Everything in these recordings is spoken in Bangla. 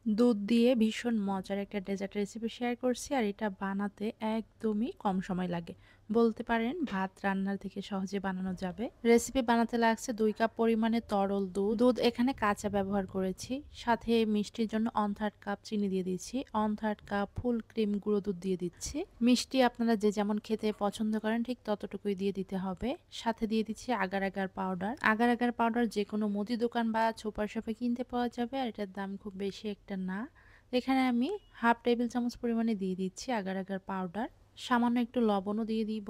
দুধ দিয়ে ভীষণ মজার একটা ডেজার্ট রেসিপি শেয়ার করছি আর এটা বানাতে একদমই কম সময় লাগে। বলতে পারেন ভাত রান্নার থেকে সহজে বানানো যাবে। রেসিপি বানাতে লাগছে ২ কাপ পরিমাণে তরল দুধ। দুধ এখানে কাঁচা ব্যবহার করেছি। সাথে মিষ্টির জন্য 1/3 কাপ চিনি দিয়ে দিচ্ছি। 1/3 কাপ ফুল ক্রিম গুঁড়ো দুধ দিয়ে দিচ্ছি। মিষ্টি আপনারা যে যেমন খেতে পছন্দ করেন ঠিক ততটুকুই দিয়ে দিতে হবে। সাথে দিয়ে দিচ্ছি agar agar powder. Agar agar powder যেকোনো মুদি দোকান বা সুপার শপে কিনতে পাওয়া যাবে আর এটার দাম খুব বেশি একটা না। এখানে আমি 1/2 টেবিল চামচ পরিমাণে দিয়ে দিচ্ছি আগার আগার পাউডার। সামান্য একটু লবণও দিয়ে দিব।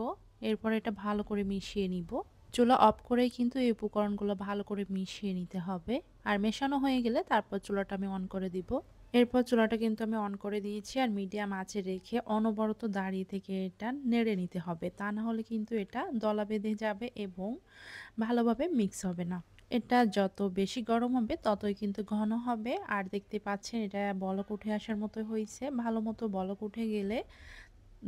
এরপর এটা ভালো করে মিশিয়ে নিব। চুলা অফ করেই কিন্তু এই উপকরণগুলো ভালো করে মিশিয়ে নিতে হবে। আর মেশানো হয়ে গেলে তারপর চুলাটা আমি অন করে দিব। এরপর চুলাটা কিন্তু আমি অন করে দিয়েছি আর মিডিয়াম আঁচে রেখে অনবরত দাঁড়িয়ে থেকে এটা নেড়ে নিতে হবে। তা না হলে কিন্তু এটা দলা বেঁধে যাবে এবং ভালোভাবে মিক্স হবে না। এটা যত বেশি গরম হবে ততই কিন্তু ঘন হবে। আর দেখতে পাচ্ছেন এটা বলক উঠে আসার মতো হয়েছে। ভালো মতো বলক উঠে গেলে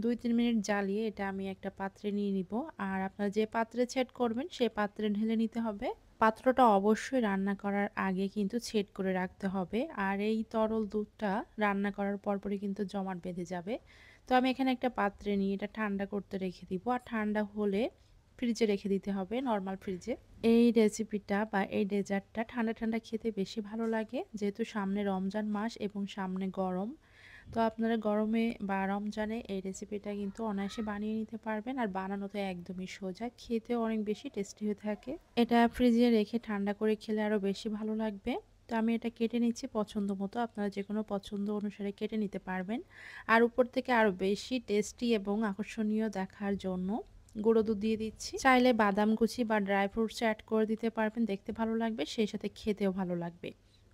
২-৩ মিনিট জ্বালিয়ে এটা আমি একটা পাত্রে নিয়ে নিব। আর আপনারা যে পাত্রে ছেট করবেন সে পাত্রে ঢেলে নিতে হবে। পাত্রটা অবশ্যই রান্না করার আগে কিন্তু ছেট করে রাখতে হবে। আর এই তরল দুধটা রান্না করার পরপরই কিন্তু জমাট বেঁধে যাবে। তো আমি এখানে একটা পাত্রে নিয়ে এটা ঠান্ডা করতে রেখে দিব। আর ঠান্ডা হলে ফ্রিজে রেখে দিতে হবে, নরমাল ফ্রিজে। এই রেসিপিটা বা এই ডেজার্টটা ঠান্ডা ঠান্ডা খেতে বেশি ভালো লাগে, যেহেতু সামনে রমজান মাস এবং সামনে গরম। তো আপনারা গরমে বা রমজানে এই রেসিপিটা কিন্তু অনায়াসে বানিয়ে নিতে পারবেন। আর বানানো তো একদমই সোজা, খেতেও অনেক বেশি টেস্টি হয়ে থাকে। এটা ফ্রিজে রেখে ঠান্ডা করে খেলে আরও বেশি ভালো লাগবে। তো আমি এটা কেটে নিচ্ছি পছন্দ মতো। আপনারা যে কোনো পছন্দ অনুসারে কেটে নিতে পারবেন। আর উপর থেকে আরও বেশি টেস্টি এবং আকর্ষণীয় দেখার জন্য গুঁড়ো দুধ দিয়ে দিচ্ছি। চাইলে বাদাম কুচি বা ড্রাই ফ্রুটস অ্যাড করে দিতে পারবেন, দেখতে ভালো লাগবে, সেই সাথে খেতেও ভালো লাগবে।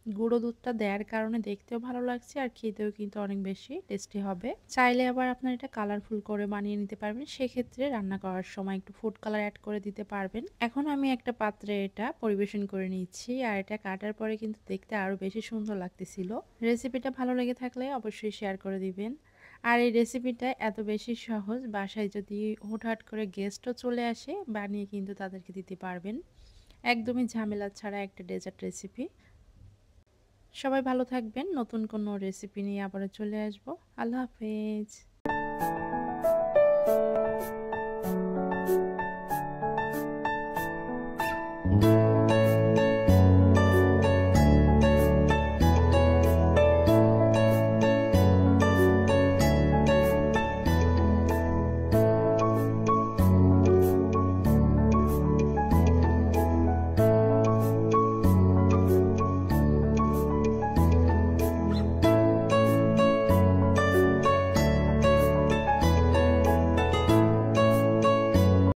গুঁড়ো দুধটা দেওয়ার কারণে দেখতেও ভালো লাগছে আর খেতেও কিন্তু অনেক বেশি টেস্টি হবে। চাইলে আবার আপনার এটা কালারফুল করে বানিয়ে নিতে পারবেন, সেক্ষেত্রে রান্না করার সময় একটু ফুড কালার অ্যাড করে দিতে পারবেন। এখন আমি একটা পাত্রে এটা পরিবেশন করে নিচ্ছি আর এটা কাটার পরে কিন্তু দেখতে আরও বেশি সুন্দর লাগতেছিল। রেসিপিটা ভালো লেগে থাকলে অবশ্যই শেয়ার করে দিবেন। আর এই রেসিপিটা এত বেশি সহজ, বাসায় যদি হুটহাট করে গেস্টও চলে আসে বানিয়ে কিন্তু তাদেরকে দিতে পারবেন। একদমই ঝামেলা ছাড়া একটা ডেজার্ট রেসিপি। সবাই ভালো থাকবেন। নতুন কোনো রেসিপি নিয়ে আবারও চলে আসবো। আল্লাহ হাফেজ।